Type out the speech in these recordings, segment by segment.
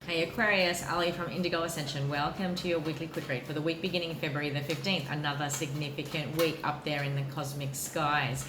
Hey Aquarius, Ali from Indigo Ascension. Welcome to your weekly quick read for the week beginning February the 15th. Another significant week up there in the cosmic skies.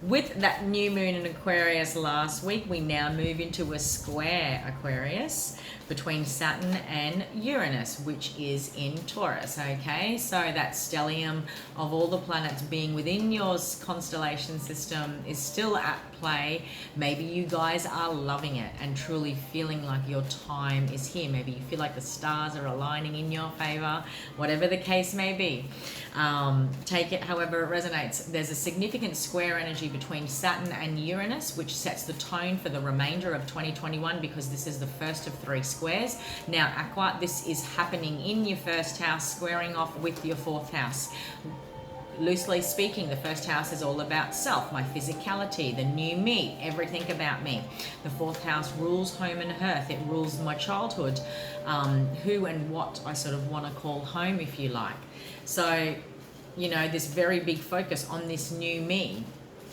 With that new moon in Aquarius last week, we now move into a square Aquarius between Saturn and Uranus, which is in Taurus, okay? So that stellium of all the planets being within your constellation system is still at play. Maybe you guys are loving it and truly feeling like your time is here. Maybe you feel like the stars are aligning in your favor, whatever the case may be. Take it however it resonates. There's a significant square energy between Saturn and Uranus, which sets the tone for the remainder of 2021 because this is the first of 3 squares. Now, Aqua, this is happening in your first house, squaring off with your 4th house. Loosely speaking, the first house is all about self, my physicality, the new me, everything about me. The 4th house rules home and hearth. It rules my childhood, who and what I sort of want to call home, if you like. So, you know, this very big focus on this new me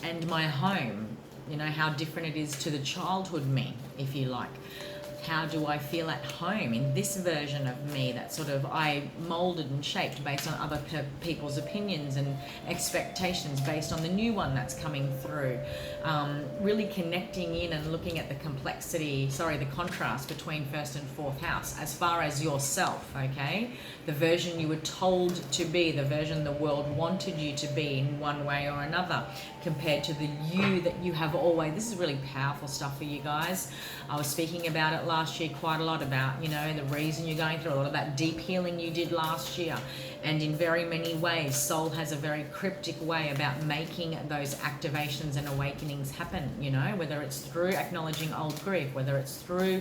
and my home, you know, how different it is to the childhood me, if you like. How do I feel at home in this version of me that sort of I molded and shaped based on other people's opinions and expectations based on the new one that's coming through. Really connecting in and looking at the the contrast between 1st and 4th house as far as yourself, okay? The version you were told to be, the version the world wanted you to be in one way or another, compared to the you that you have always. This is really powerful stuff for you guys. I was speaking about it last year quite a lot about, you know, the reason you're going through a lot of that deep healing you did last year. And in very many ways, soul has a very cryptic way about making those activations and awakenings happen, you know, whether it's through acknowledging old grief, whether it's through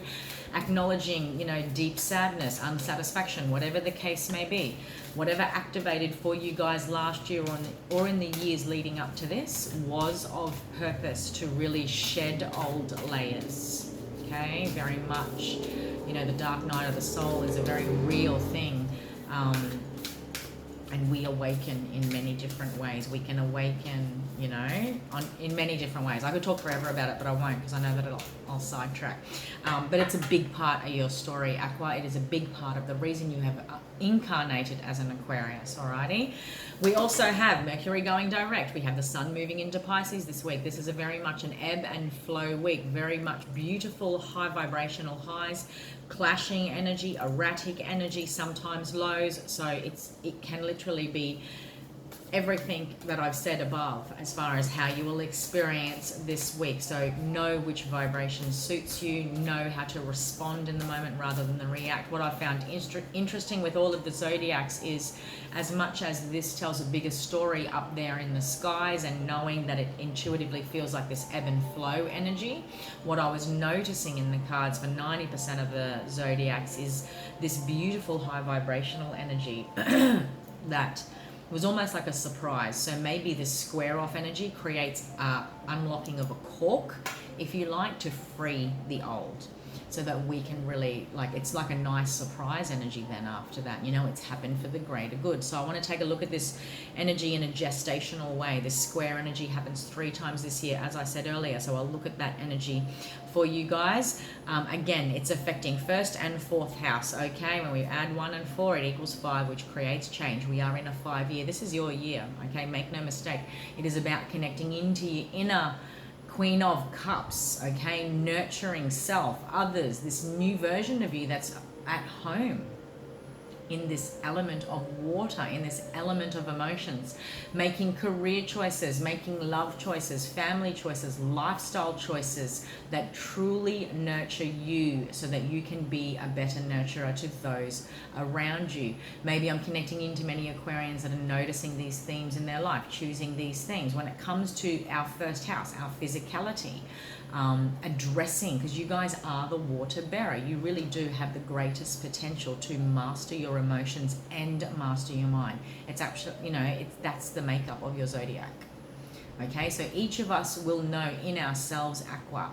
acknowledging, you know, deep sadness, unsatisfaction, whatever the case may be. Whatever activated for you guys last year or in the years leading up to this was of purpose to really shed old layers. Okay, very much, you know, the dark night of the soul is a very real thing, and we awaken in many different ways. We can awaken, you know, in many different ways. I could talk forever about it, but I won't because I know that I'll sidetrack. But it's a big part of your story, Aqua. It is a big part of the reason you have incarnated as an Aquarius, alrighty? We also have Mercury going direct. We have the Sun moving into Pisces this week. This is a very much an ebb and flow week. Very much beautiful, high vibrational highs, clashing energy, erratic energy, sometimes lows. So it can literally be everything that I've said above as far as how you will experience this week. So know which vibration suits you, know how to respond in the moment rather than the react. What I found interesting with all of the zodiacs is as much as this tells a bigger story up there in the skies and knowing that it intuitively feels like this ebb and flow energy, what I was noticing in the cards for 90% of the zodiacs is this beautiful high vibrational energy that was almost like a surprise. So maybe this square off energy creates a unlocking of a cork, if you like, to free the old, so that we can really, like, it's like a nice surprise energy then after that. You know, it's happened for the greater good. So I want to take a look at this energy in a gestational way. This square energy happens 3 times this year, as I said earlier. So I'll look at that energy for you guys. Again, it's affecting 1st and 4th house, okay? When we add 1 and 4, it equals 5, which creates change. We are in a 5-year. This is your year, okay? Make no mistake. It is about connecting into your inner Queen of Cups, okay? Nurturing self, others, this new version of you that's at home in this element of water, in this element of emotions, making career choices, making love choices, family choices, lifestyle choices that truly nurture you so that you can be a better nurturer to those around you. Maybe I'm connecting into many Aquarians that are noticing these themes in their life, choosing these things. When it comes to our first house, our physicality, addressing, because you guys are the water bearer. You really do have the greatest potential to master your emotions and master your mind. It's actually, you know, that's the makeup of your zodiac. Okay, so each of us will know in ourselves, Aqua,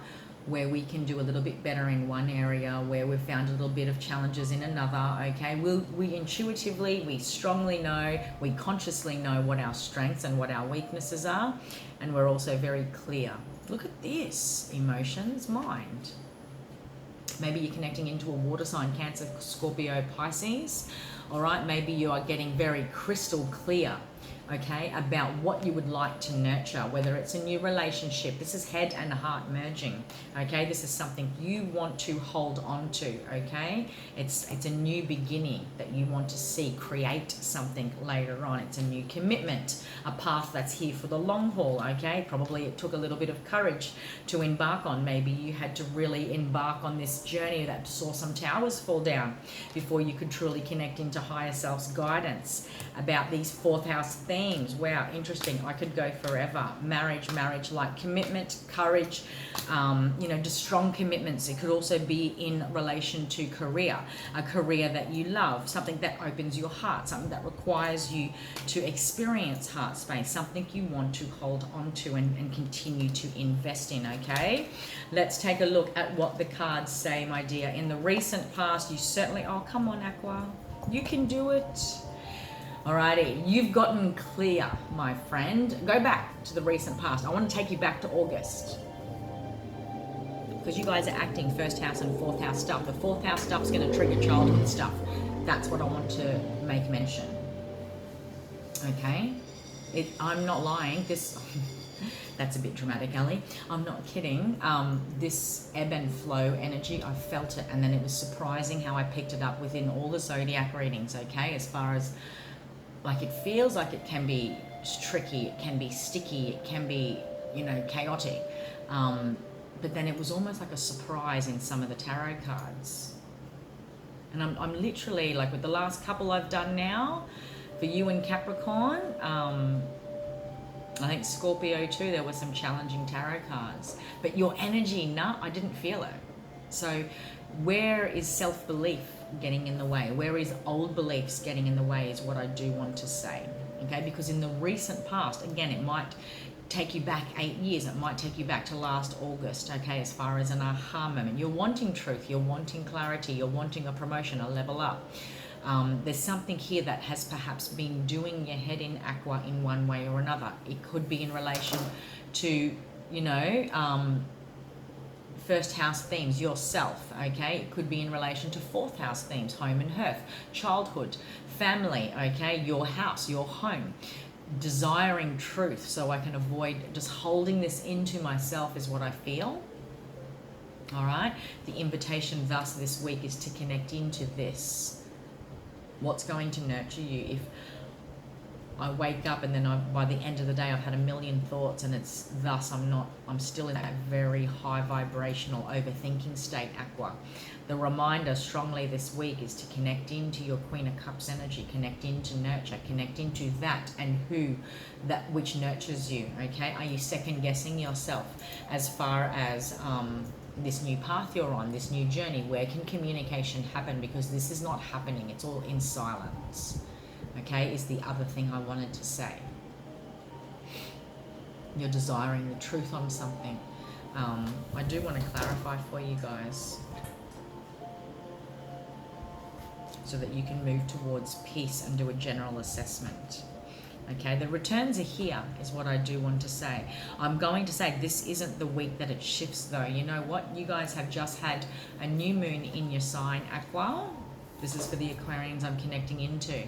where we can do a little bit better in one area, where we've found a little bit of challenges in another, okay? We intuitively, we strongly know, we consciously know what our strengths and what our weaknesses are, and we're also very clear. Look at this, emotions, mind. Maybe you're connecting into a water sign, Cancer, Scorpio, Pisces. All right, maybe you are getting very crystal clear, okay, about what you would like to nurture, whether it's a new relationship. This is head and heart merging, okay? This is something you want to hold on to, okay? It's a new beginning that you want to see create something later on. It's a new commitment, a path that's here for the long haul, okay? Probably it took a little bit of courage to embark on. Maybe you had to really embark on this journey that saw some towers fall down before you could truly connect into higher self's guidance about these fourth house themes. Wow, interesting. I could go forever. Marriage, like commitment, courage, just strong commitments. It could also be in relation to career, a career that you love, something that opens your heart, something that requires you to experience heart space, something you want to hold on to and continue to invest in, okay? Let's take a look at what the cards say, my dear. In the recent past, you certainly, oh, come on, Aqua. You can do it. Alrighty, you've gotten clear, my friend. Go back to the recent past. I want to take you back to August, because you guys are acting first house and fourth house stuff. The fourth house stuff is going to trigger childhood stuff. That's what I want to make mention. Okay? I'm not lying. This... That's a bit dramatic, Ellie. I'm not kidding. This ebb and flow energy, I felt it, and then it was surprising how I picked it up within all the zodiac readings, okay? As far as, like, it feels like it can be tricky, it can be sticky, it can be, chaotic. But then it was almost like a surprise in some of the tarot cards. And I'm literally, like, with the last couple I've done now, for you and Capricorn, I think Scorpio too, there were some challenging tarot cards. But your energy, I didn't feel it. So where is self-belief getting in the way? Where is old beliefs getting in the way is what I do want to say. Okay, because in the recent past, again, it might take you back 8 years. It might take you back to last August, okay, as far as an aha moment. You're wanting truth, you're wanting clarity, you're wanting a promotion, a level up. There's something here that has perhaps been doing your head in, Aqua, in one way or another. It could be in relation to, first house themes, yourself, okay? It could be in relation to fourth house themes, home and hearth, childhood, family, okay? Your house, your home. Desiring truth so I can avoid just holding this into myself is what I feel. All right? The invitation thus this week is to connect into this. What's going to nurture you? If I wake up and then by the end of the day I've had a million thoughts and it's thus I'm still in that very high vibrational overthinking state, Aqua. The reminder strongly this week is to connect into your Queen of Cups energy, connect into nurture, connect into that and that which nurtures you, okay? Are you second guessing yourself as far as this new path you're on, this new journey? Where can communication happen? Because this is not happening, it's all in silence, okay, is the other thing I wanted to say. You're desiring the truth on something. I do want to clarify for you guys so that you can move towards peace and do a general assessment. Okay, the returns are here is what I do want to say. I'm going to say this isn't the week that it shifts though. You know what? You guys have just had a new moon in your sign, Aqua. This is for the Aquarians I'm connecting into.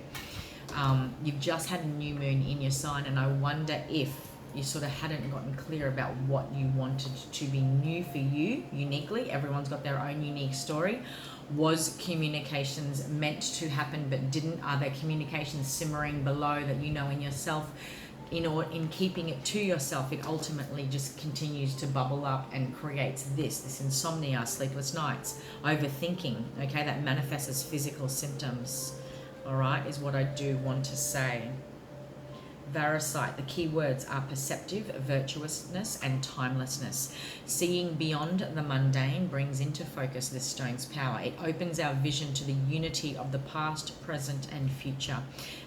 You've just had a new moon in your sign, and I wonder if you sort of hadn't gotten clear about what you wanted to be new for you uniquely. Everyone's got their own unique story. Was communications meant to happen but didn't? Are there communications simmering below that you know in yourself? In keeping it to yourself, it ultimately just continues to bubble up and creates this insomnia, sleepless nights, overthinking, okay, that manifests as physical symptoms, all right, is what I do want to say. Varicite, the key words are perceptive, virtuousness, and timelessness. Seeing beyond the mundane brings into focus this stone's power. It opens our vision to the unity of the past, present, and future,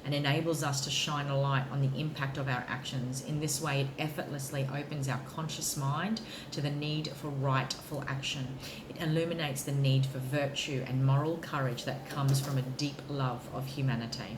and enables us to shine a light on the impact of our actions. In this way, it effortlessly opens our conscious mind to the need for rightful action. It illuminates the need for virtue and moral courage that comes from a deep love of humanity.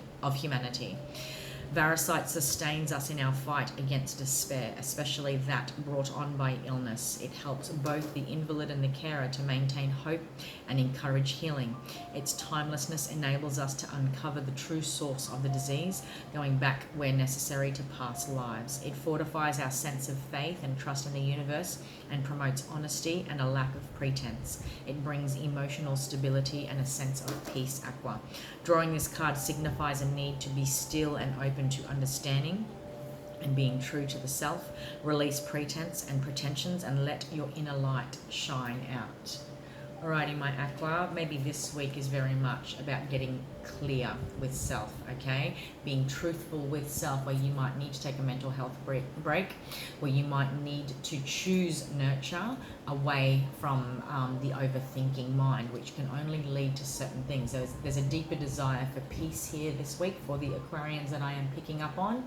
Varicite sustains us in our fight against despair, especially that brought on by illness. It helps both the invalid and the carer to maintain hope and encourage healing. Its timelessness enables us to uncover the true source of the disease, going back where necessary to past lives. It fortifies our sense of faith and trust in the universe and promotes honesty and a lack of pretense. It brings emotional stability and a sense of peace, Aqua. Drawing this card signifies a need to be still and open to understanding and being true to the self. Release pretense and pretensions and let your inner light shine out. Alrighty, my Aqua, maybe this week is very much about getting clear with self, okay? Being truthful with self, where you might need to take a mental health break, where you might need to choose nurture away from the overthinking mind, which can only lead to certain things. There's a deeper desire for peace here this week for the Aquarians that I am picking up on.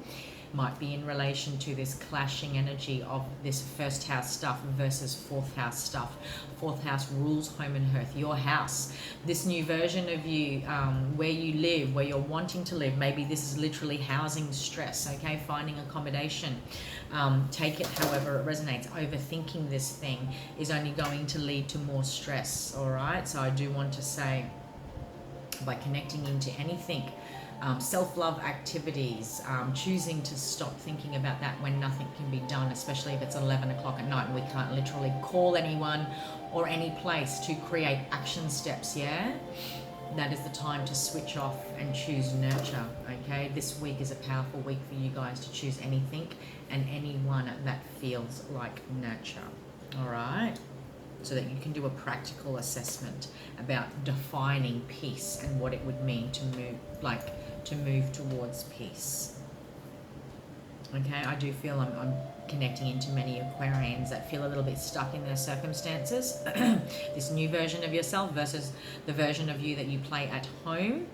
Might be in relation to this clashing energy of this first house stuff versus fourth house stuff. Fourth house rules home and hearth, your house. This new version of you, where you live, where you're wanting to live. Maybe this is literally housing stress, okay? Finding accommodation. Take it however it resonates. Overthinking this thing is only going to lead to more stress, all right? So I do want to say, by connecting into anything, self-love activities, choosing to stop thinking about that when nothing can be done, especially if it's 11 o'clock at night and we can't literally call anyone or any place to create action steps, yeah? That is the time to switch off and choose nurture, okay? This week is a powerful week for you guys to choose anything and anyone that feels like nurture, all right? So that you can do a practical assessment about defining peace and what it would mean to move towards peace. Okay, I do feel I'm connecting into many Aquarians that feel a little bit stuck in their circumstances. This new version of yourself versus the version of you that you play at home,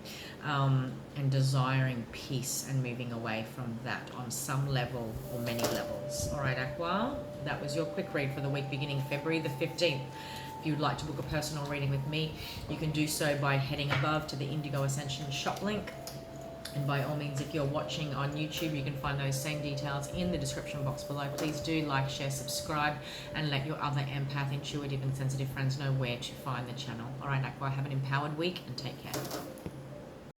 and desiring peace and moving away from that on some level or many levels. All right, Aqua, that was your quick read for the week beginning February the 15th. If you would like to book a personal reading with me, you can do so by heading above to the Indigo Ascension shop link. And by all means, if you're watching on YouTube, you can find those same details in the description box below. Please do like, share, subscribe, and let your other empath, intuitive, and sensitive friends know where to find the channel. All right, Aqua, have an empowered week and take care.